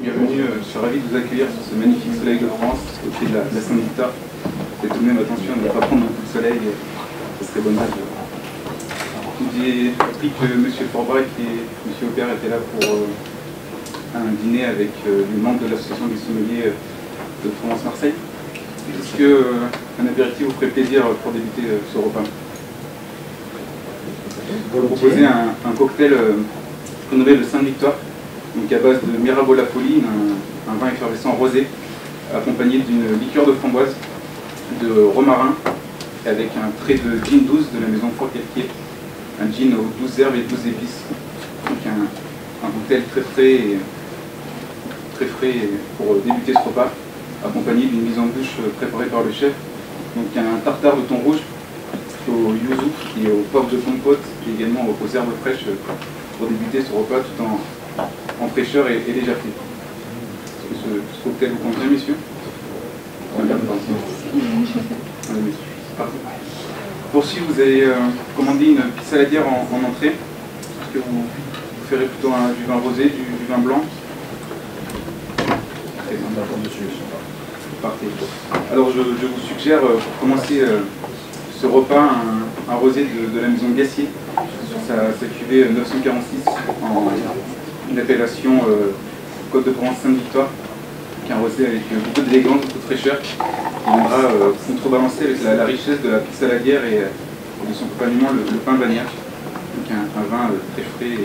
Bienvenue, je suis ravi de vous accueillir sur ce magnifique soleil de France, au pied de la Saint-Victor. Faites tout de même attention à ne pas prendre beaucoup de soleil, ce serait dommage. J'ai appris que M. Forbrac et M. Aubert étaient là pour un dîner avec les membres de l'association des sommeliers de Provence-Marseille. Est-ce qu'un apéritif vous ferait plaisir pour débuter ce repas? Je vais vous proposer un cocktail renommé le Saint-Victor, donc à base de Mirabeau-La Folie, un vin effervescent rosé, accompagné d'une liqueur de framboise, de romarin, avec un trait de gin douce de la maison Fourcalquier, un gin aux 12 herbes et 12 épices. Donc un cocktail très frais pour débuter ce repas, accompagné d'une mise en bouche préparée par le chef. Donc un tartare de thon rouge au yuzu et aux porcs de compote, et également aux herbes fraîches pour débuter ce repas tout en fraîcheur et légèreté. Est-ce que ce cocktail vous convient, messieurs? Poursuivre, vous allez commander une pisse saladière en entrée. Est-ce que vous ferez plutôt du vin rosé, du vin blanc? Parfait. Alors je vous suggère, pour commencer ce repas, un rosé de la maison Gassier, sur sa cuvée 946, en appellation Côte de Provence Saint-Victor, qui est un rosé avec beaucoup d'élégance, beaucoup de fraîcheur, qui viendra contrebalancer avec la richesse de la pisse saladière et de son accompagnement, le pain bagnac. Donc un vin très frais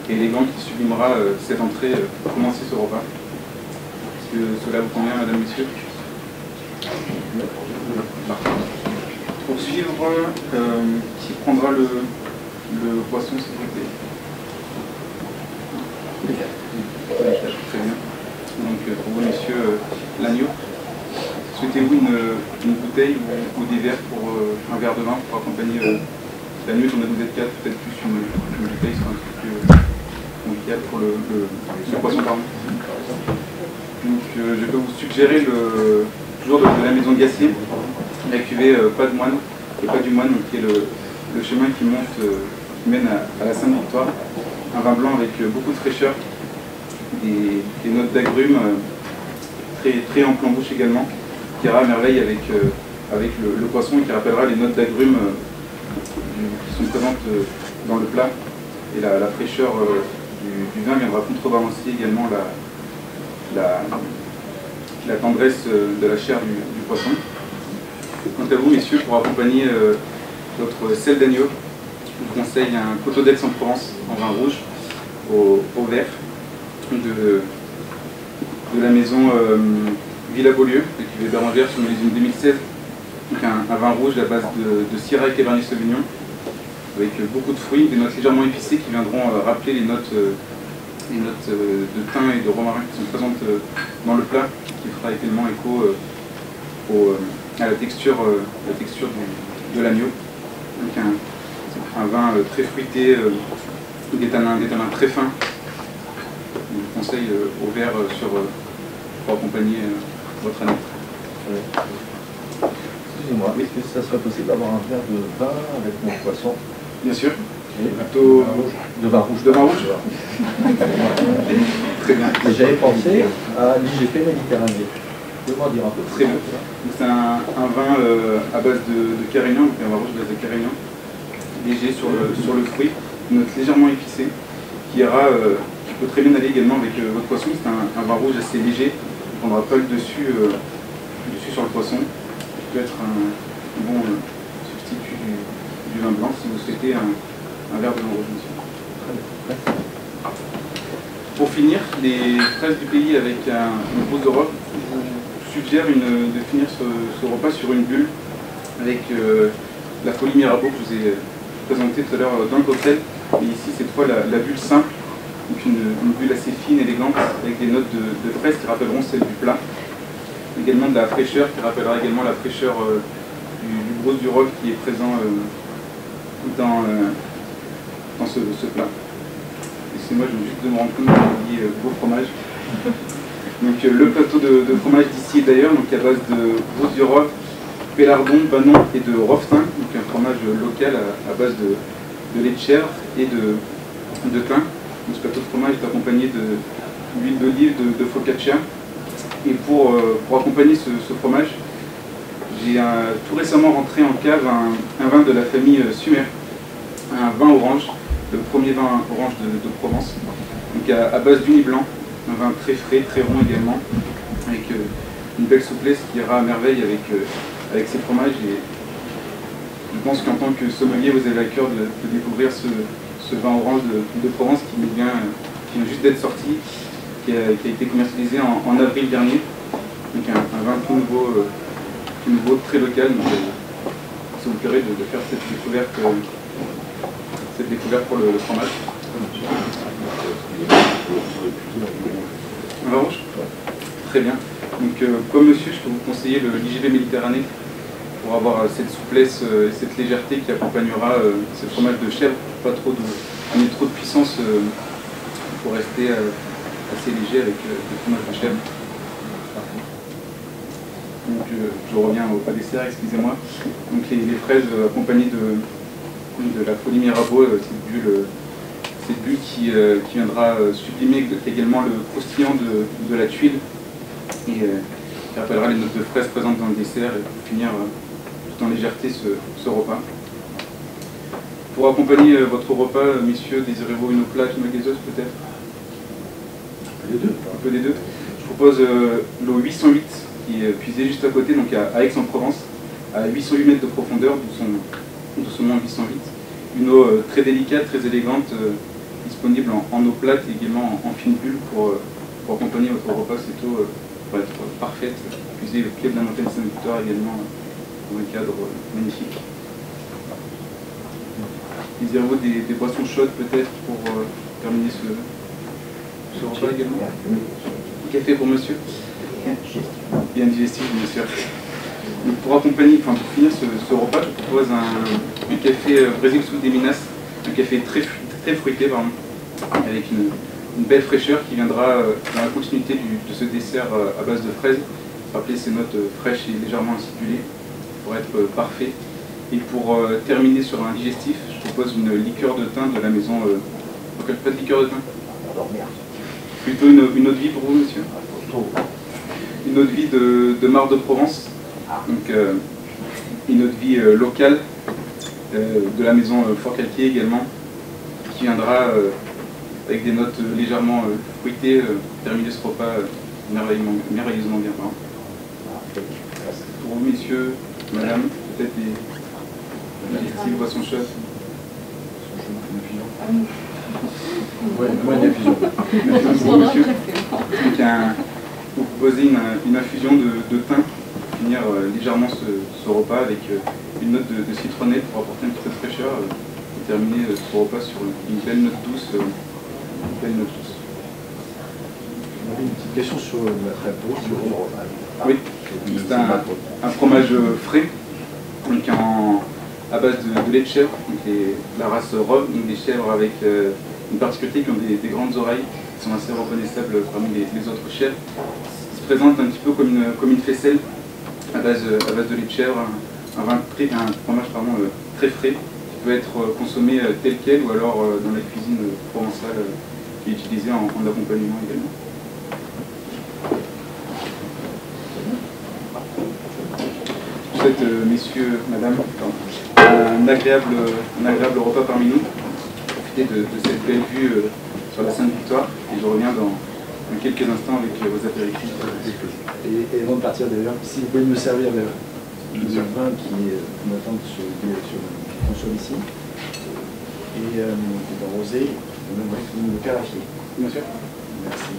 et élégant qui sublimera cette entrée pour commencer ce repas. Est-ce que cela vous convient, madame, messieurs? Pour suivre, qui prendra le poisson, s'il vous plaît? Très bien. Donc pour vous, messieurs, l'agneau. Souhaitez-vous une bouteille ou des verres pour un verre de vin pour accompagner l'agneau? J'en ai 4, peut-être plus une bouteille, c'est un truc plus convivial pour ce poisson, pardon. Donc je peux vous suggérer toujours de la maison Gassier, la cuvée Pas de Moine, et Pas du Moine, qui est le chemin qui mène à la Sainte-Victoire. Un vin blanc avec beaucoup de fraîcheur, des notes d'agrumes très ample en bouche également, qui ira à merveille avec le poisson et qui rappellera les notes d'agrumes qui sont présentes dans le plat. Et la fraîcheur du vin viendra contrebalancer également la tendresse de la chair du poisson. Quant à vous, messieurs, pour accompagner votre sel d'agneau, je vous conseille un coteau d'Aix-en-Provence en vin rouge au vert de la maison Villa Beaulieu, de cuvée Bérengère sur millésime 2016. Donc un vin rouge à base de Syrah et Cabernet Sauvignon, avec beaucoup de fruits, des notes légèrement épicées qui viendront rappeler les notes de thym et de romarin qui sont présentes dans le plat, qui fera également écho à la texture de l'agneau. Donc un vin très fruité, des tanins très fins. Je vous conseille au vert pour accompagner votre agneau. Excusez-moi, est-ce que ça serait possible d'avoir un verre de vin avec mon poisson? Bien sûr. Plutôt de vin rouge. De vin rouge. Très bien. J'avais pensé à l'IGP Méditerranée. Vous pouvez m'en dire un peu? Très bien. C'est un vin à base de carignan, donc un vin rouge à base de carignan, léger sur le fruit, une note légèrement épicée, qui peut très bien aller également avec votre poisson. C'est un vin rouge assez léger, qui ne prendra pas le dessus sur le poisson. Ça peut être un bon substitut du vin blanc si vous souhaitez un verre de vin rouge, monsieur. Pour finir, les fraises du pays avec une grosse d'Europe, je vous suggère de finir ce repas sur une bulle avec la folie Mirabeau que je vous ai présentée tout à l'heure dans le cocktail. Et ici, cette fois, la bulle simple, donc une bulle assez fine, élégante, avec des notes de fraises qui rappelleront celles du plat. Également de la fraîcheur qui rappellera également la fraîcheur du gros du roc qui est présent dans ce plat. Excusez-moi, je viens juste de me rendre compte que j'ai oublié vos fromages. Donc le plateau de fromage d'ici et d'ailleurs, donc à base de Gros du Roc, Pélardon, Banon et de Roftin, donc un fromage local à base de lait de chèvre et de thym, Donc, ce plateau de fromage est accompagné d'huile d'olive, de focaccia. Et pour accompagner ce fromage, j'ai tout récemment rentré en cave un vin de la famille Sumer, un vin orange, le premier vin orange de Provence, donc à base d'uni blanc, un vin très frais, très rond également, avec une belle souplesse qui ira à merveille avec ces fromages. Et je pense qu'en tant que sommelier, vous avez à cœur de découvrir ce vin orange de Provence qui vient juste d'être sorti, qui a été commercialisé en avril dernier. Donc un vin tout nouveau, très local. Donc, ça vous plairait de faire cette découverte pour le fromage. Un vin rouge ? Très bien. Donc comme monsieur, je peux vous conseiller l'IGV Méditerranée pour avoir cette souplesse et cette légèreté qui accompagnera ce fromage de chèvre. Pas trop amener trop de puissance pour rester assez léger avec le fromage de chèvre. Donc je reviens au dessert, excusez-moi. Donc les fraises accompagnées de la folie Mirabeau, cette bulle qui viendra sublimer également le croustillant de la tuile et qui rappellera les notes de fraises présentes dans le dessert et pour finir tout en légèreté ce repas. Pour accompagner votre repas, messieurs, désirez-vous une eau plate, une eau gazeuse peut-être? Un peu des deux. Je propose l'eau 808 qui est puisée juste à côté, donc à Aix-en-Provence, à 808 mètres de profondeur, d'où son nom 808. Une eau très délicate, très élégante, disponible en eau plate et également en fine bulle pour accompagner votre repas. Cette eau va être parfaite, puisée au pied de la montagne Sainte-Victoire également, dans un cadre magnifique. Désirez-vous des boissons chaudes peut-être pour terminer ce repas également? Café pour monsieur? Bien digestif, bien sûr. Donc pour finir ce repas, je propose un café Brésil Sul de Minas, un café très fruité, avec une belle fraîcheur qui viendra dans la continuité de ce dessert à base de fraises, rappeler ces notes fraîches et légèrement acidulées pour être parfait. Et pour terminer sur un digestif, je propose une liqueur de thym de la maison. Pas de liqueur de thym? Plutôt une eau de vie pour vous, monsieur? Une eau de vie de Mar de Provence. Donc une eau de vie locale de la maison Fort-Calquier également, qui viendra avec des notes légèrement fruitées, terminer ce repas merveilleusement bien. Pour vous, messieurs, madame, peut-être des boissons chaudes. Ouais, moins d'infusion. Pour monsieur. Donc vous proposez une infusion de thym pour finir légèrement ce repas avec une note de citronnelle pour apporter un petit peu de fraîcheur et terminer ce repas sur une belle note douce. On avait une petite question sur la crêpe sur le repas. Oui, c'est un fromage frais, donc à base de lait de chèvre, donc la race Rove, donc des chèvres avec une particularité qui ont des grandes oreilles, qui sont assez reconnaissables parmi les autres chèvres. Ils se présentent un petit peu comme une faisselle à base de lait de chèvre, un fromage très frais, qui peut être consommé tel quel ou alors dans la cuisine provençale qui est utilisée en accompagnement également. Je souhaite, messieurs, madame, un agréable repas parmi nous. Profitez de cette belle vue sur la Sainte-Victoire et je reviens dans quelques instants avec vos apéritifs. Et avant de partir d'ailleurs, si vous pouvez me servir le vin qui m'attend qu'on soit ici, et le rosé, le carafier. Bien sûr. Merci.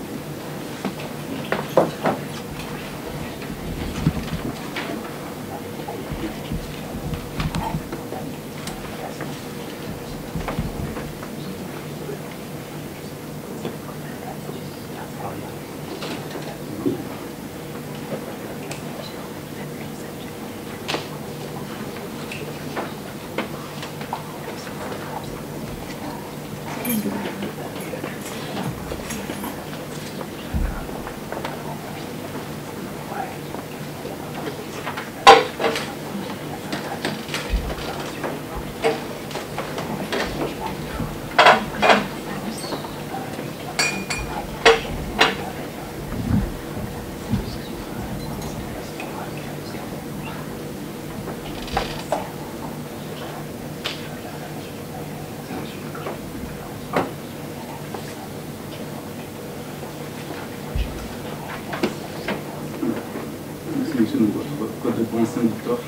monsieur donc, votre code de Provence Saint-Victor,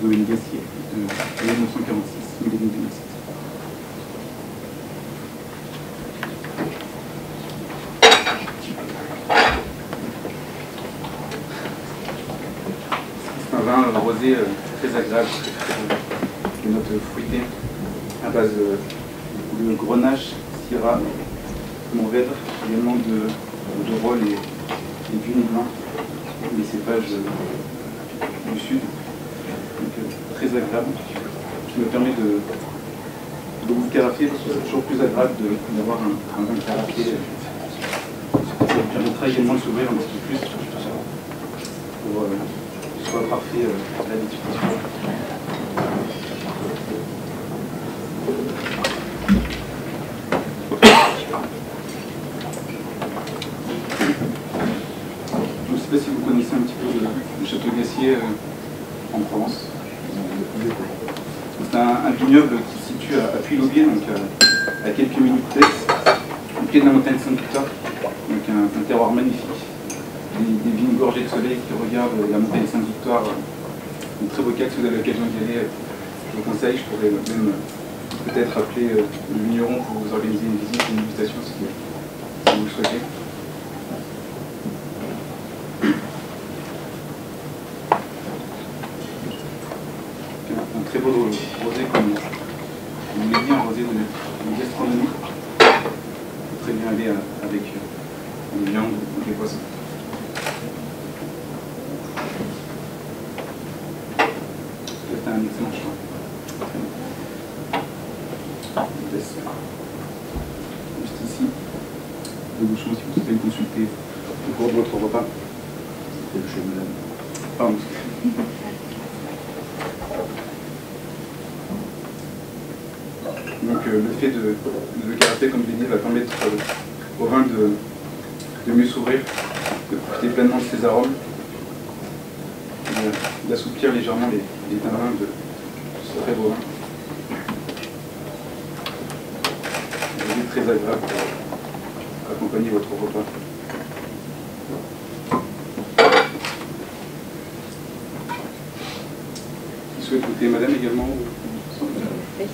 domaine Gassier, de 1946, millésime 2007. C'est un vin rosé très agréable, des notes fruitées, à base de grenache, syrah, mourvèdre, également de rôle et vignes blanc, des cépages du sud, donc très agréable, qui me permet de vous carafier, parce que c'est toujours plus agréable d'avoir un vin carafié. Ça me permettra également de s'ouvrir un petit peu plus pour que ce soit parfait à la vitification. Je ne sais pas si vous connaissez un petit peu le château Gassier en Provence. C'est un vignoble qui se situe à Puy-l'Aubier, donc à quelques minutes près, au pied de la montagne Saint-Victor, donc un terroir magnifique. Des vignes gorgées de soleil qui regardent la montagne Saint-Victor. Un très beau cas, si vous avez l'occasion d'y aller, je vous conseille. Je pourrais même peut-être appeler le vigneron pour vous organiser une visite, une dégustation si vous le souhaitez. Un très beau rosé, comme vous l'avez dit, un rosé de gastronomie. Très bien aller avec une viande ou des poissons. C'est un excellent choix. Je laisse juste ici le bouchon si vous souhaitez le consulter au cours de votre repas. C'est le chez madame. Pardon. Donc le fait de le carafer, comme je l'ai dit, va permettre au vin de mieux s'ouvrir, de profiter pleinement de ses arômes, d'assouplir légèrement les tanins de ce très beau vin. C'est très agréable pour accompagner votre repas. Qui souhaite goûter, madame, également Oui.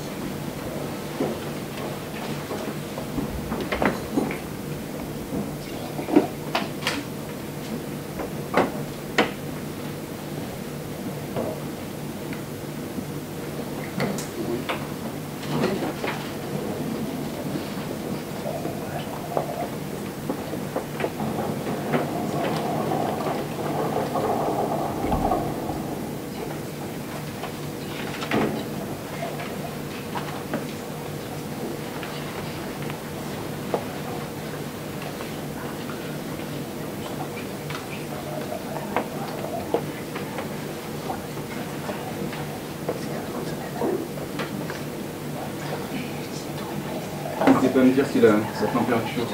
N'hésitez pas à me dire si sa température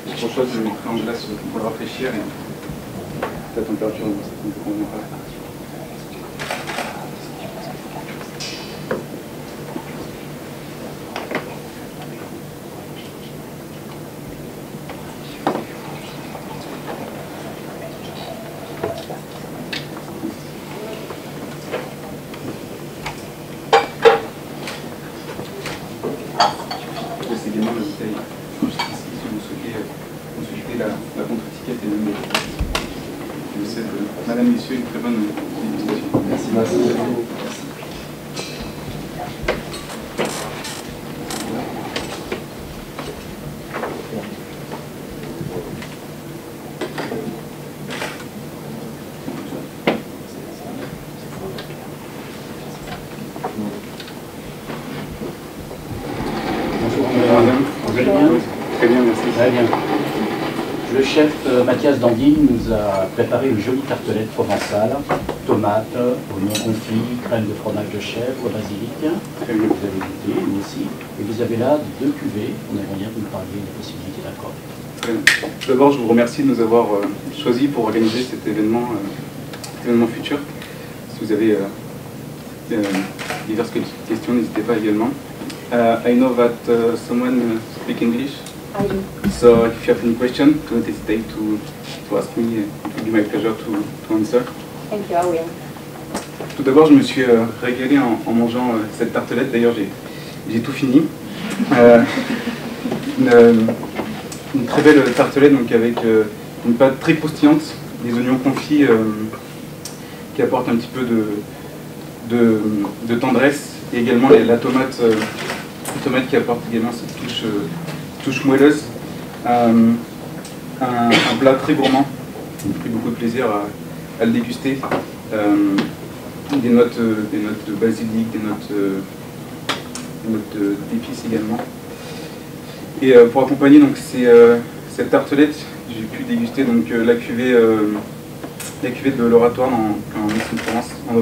est trop chaude, je le mettrai en glace pour le rafraîchir et la température ne vous convient pas. C'est également la bouteille juste ici si vous souhaitez consulter la contre-étiquette et même je vous souhaite, madame, messieurs, une très bonne dégustation. Merci, merci. Madame, Vous allez bien? Très bien, merci. Très bien. Le chef Mathias Dandine nous a préparé une jolie tartelette provençale, tomates, oignons confits, crème de fromage de chèvre, basilic. Très bien. Vous avez goûté, vous aussi. Et vous avez là 2 cuvées. On aimerait bien que vous nous parliez des possibilités d'accord. Très bien. D'abord, je vous remercie de nous avoir choisis pour organiser cet événement futur. Si vous avez diverses questions, n'hésitez pas également. I know that someone speaks English, I do. so if you have any question, don't hesitate to ask me. It will be my pleasure to answer. Thank you, I will. Tout d'abord, je me suis régalé en mangeant cette tartelette. D'ailleurs, j'ai tout fini. Une très belle tartelette donc avec une pâte très croustillante, des oignons confits qui apportent un petit peu de tendresse, et également la tomate qui apporte également cette touche moelleuse. Un plat très gourmand. J'ai pris beaucoup de plaisir à le déguster. Des notes de basilic, des notes d'épices également. Et pour accompagner donc cette tartelette, j'ai pu déguster donc la cuvée de l'Oratoire en Aix-en-Provence, en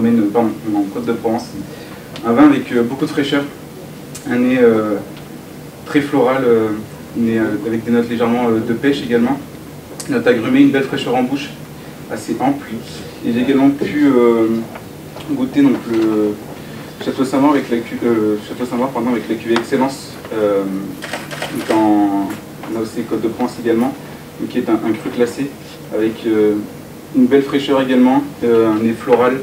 Côte de Provence. Un vin avec beaucoup de fraîcheur, un nez très floral, avec des notes légèrement de pêche également, une note agrumée, une belle fraîcheur en bouche, assez ample. Et j'ai également pu goûter donc le Château Saint-Maur avec la cuvée Excellence, en AOC Côte de France également, qui est un cru classé avec une belle fraîcheur également, un nez floral,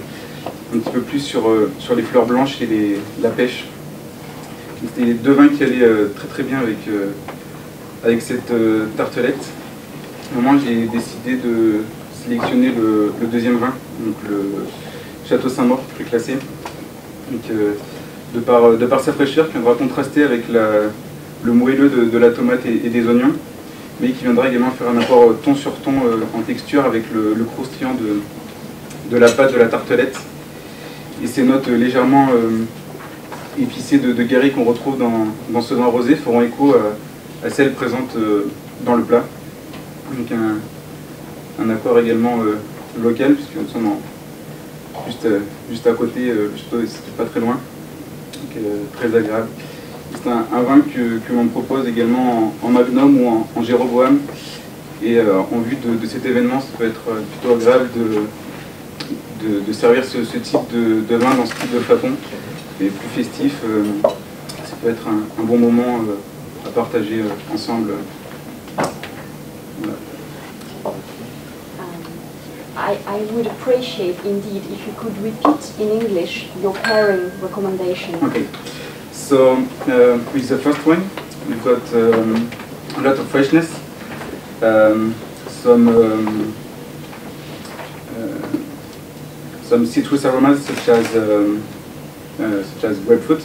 un petit peu plus sur les fleurs blanches et la pêche. C'était deux vins qui allaient très très bien avec cette tartelette. Au moment, j'ai décidé de sélectionner le deuxième vin, donc le Château Saint-Maur, cru classé. Donc, de par sa fraîcheur, qui viendra contraster avec le moelleux de la tomate et des oignons, mais qui viendra également faire un apport ton sur ton en texture avec le croustillant de la pâte de la tartelette. Et ces notes légèrement épicées de garri qu'on retrouve dans ce vin rosé feront écho à celles présentes dans le plat. Donc un accord également local, puisque nous sommes juste à côté, c'est pas très loin, donc très agréable. C'est un vin que l'on propose également en Magnum ou en Jéroboam, et en vue de cet événement, ça peut être plutôt agréable de servir ce type de vin dans ce type de flacon, et plus festif, ça peut être un bon moment à partager ensemble. Voilà. I would appreciate indeed if you could repeat in English your pairing recommendation. Okay, so with the first one, we've got a lot of freshness, some citrus aromas such as grapefruit,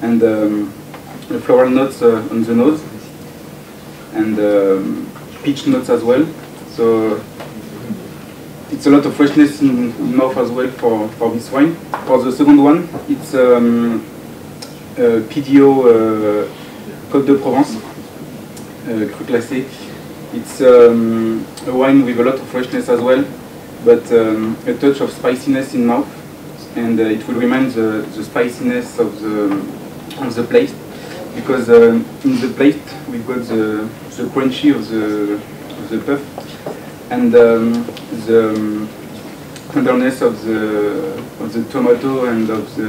and the floral notes on the nose, and peach notes as well. So it's a lot of freshness in mouth as well for this wine. For the second one, it's PDO Côte de Provence, cru classé. It's a wine with a lot of freshness as well, but a touch of spiciness in mouth, and it will remind the spiciness of the plate, because in the plate we've got the crunchy of the puff, and the tenderness of the tomato and of the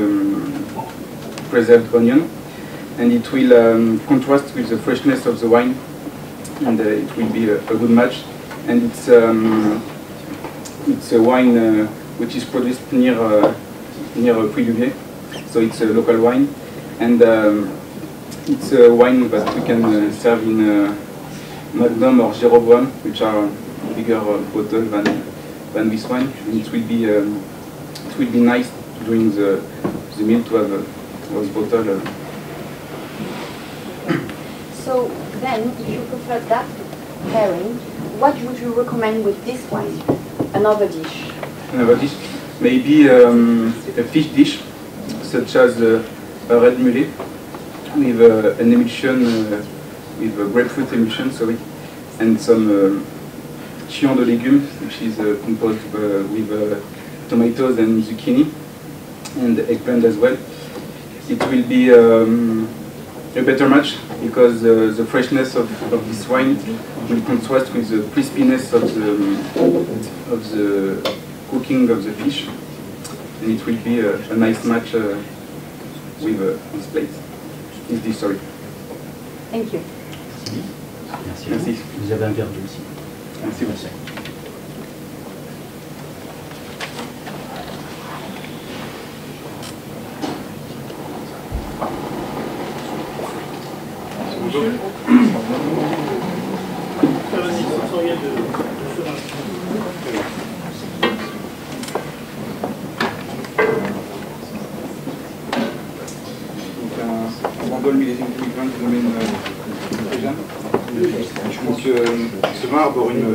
preserved onion, and it will contrast with the freshness of the wine, and it will be a good match. And it's a wine which is produced near Puy-du-Vier, so it's a local wine, and it's a wine that we can serve in Magnum or Jéroboam, which are bigger bottle than this one. And it will be nice during the meal to have this bottle. So then, if you prefer that pairing, what would you recommend with this wine? Another dish? Another dish? Maybe a fish dish, such as a red mullet, with an emulsion, with a grapefruit emulsion, sorry, and some chillon de légumes, which is composed with tomatoes and zucchini, and eggplant as well. It will be a better match, because the freshness of this wine will contrast with the crispiness of the cooking of the fish, and it will be a nice match with this plate. This dish, sorry. Thank you. Merci. Merci. Vous avez un verre d'eau aussi. Merci. Merci. Un Bandol millésime 2020 qui nous mène très jeune. Donc ce vin arbore une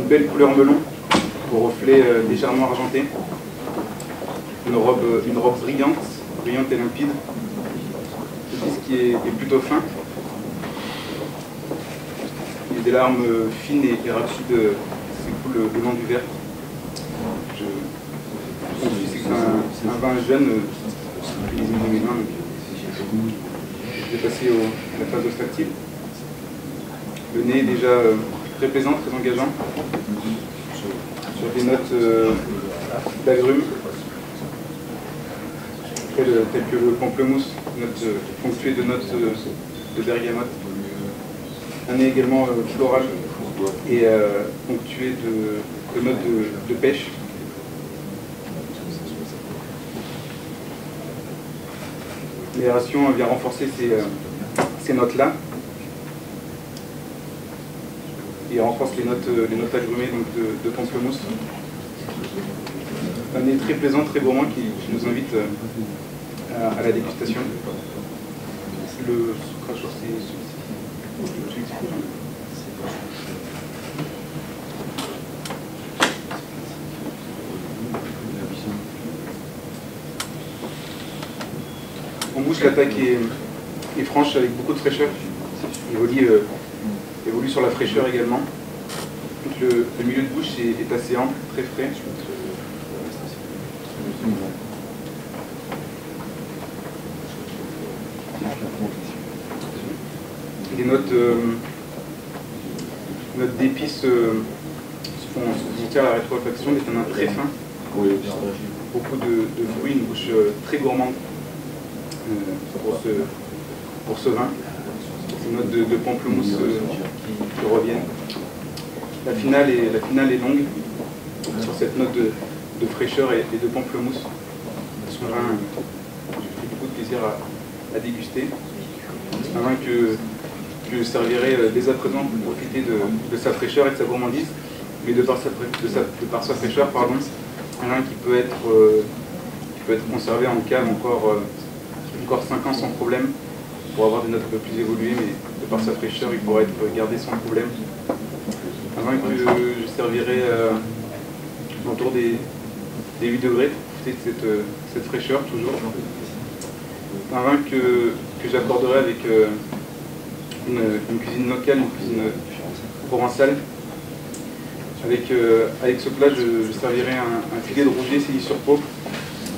belle couleur melon, au reflet légèrement argenté. Une robe brillante et limpide. Ce qui est plutôt fin. Il y a des larmes fines et rapides s'écoulent le long du verre. Je pense que c'est un vin jeune, millésime 2020. Je vais passer à la phase olfactive. Le nez est déjà très plaisant, très engageant, sur des notes d'agrumes, telles que le pamplemousse, ponctué de notes de bergamote. Un nez également floral et ponctué de notes de pêche. L'aération vient renforcer ces notes-là et renforce les notes agrumées donc de pamplemousse. Un nez très plaisant, très gourmand qui nous invite à la dégustation. Le cracheur, c'est celui-ci. En bouche, l'attaque est franche avec beaucoup de fraîcheur. Évolue sur la fraîcheur également. Donc le milieu de bouche est assez ample, très frais. Les notes d'épices se font sentir à la rétrofaction, des tanins très fins. Beaucoup de fruits, une bouche très gourmande pour ce vin. Ces notes de pamplemousse qui reviennent. La finale est longue sur cette note de fraîcheur et de pamplemousse. C'est un vin qui fait beaucoup de plaisir à déguster. C'est un vin que je servirai dès à présent pour profiter de sa fraîcheur et de sa gourmandise, mais de par sa fraîcheur, pardon, un vin qui peut être conservé en cave encore 5 ans sans problème, pour avoir des notes un peu plus évoluées, mais de par sa fraîcheur, il pourra être gardé sans problème. Un vin que je servirai autour des 8 degrés pour profiter de cette fraîcheur toujours. Un vin que j'accorderai avec une cuisine locale, une cuisine provençale. Avec ce plat, je servirai un filet de rouget sailli sur peau,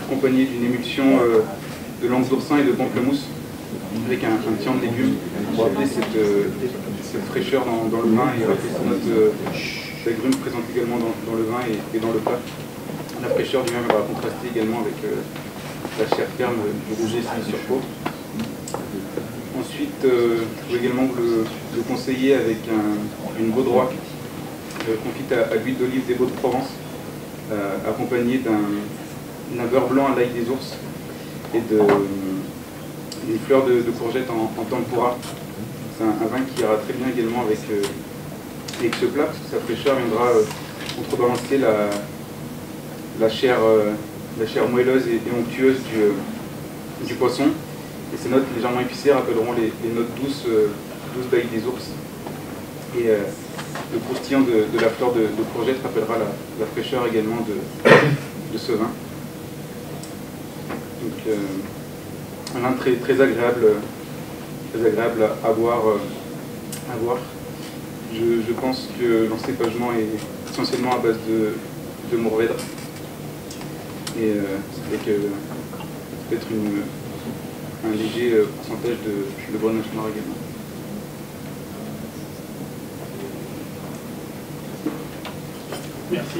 accompagné d'une émulsion de langue d'oursin et de pamplemousse, avec un tian de légumes pour appeler cette fraîcheur dans le vin et rappeler ces notes d'agrumes présentes également dans le vin et dans le plat. La fraîcheur du vin va contraster également avec la chair ferme du rouget sailli sur peau. Ensuite, je vais également vous le conseiller avec une Beaudroie confite à l'huile d'olive des Baux-de-Provence, accompagnée d'un beurre blanc à l'ail des ours et des fleurs de courgettes en tempura. C'est un vin qui ira très bien également avec ce plat, parce que sa fraîcheur viendra contrebalancer la chair moelleuse et onctueuse du poisson. Et ces notes légèrement épicées rappelleront les notes douces d'ail des ours. Et le croustillant de la fleur de courgette rappellera la fraîcheur également de ce vin. Donc un vin très agréable à boire. Je pense que l'encépagement est essentiellement à base de Mourvèdre. Et avec peut-être un léger pourcentage de Grenache noir également. Merci.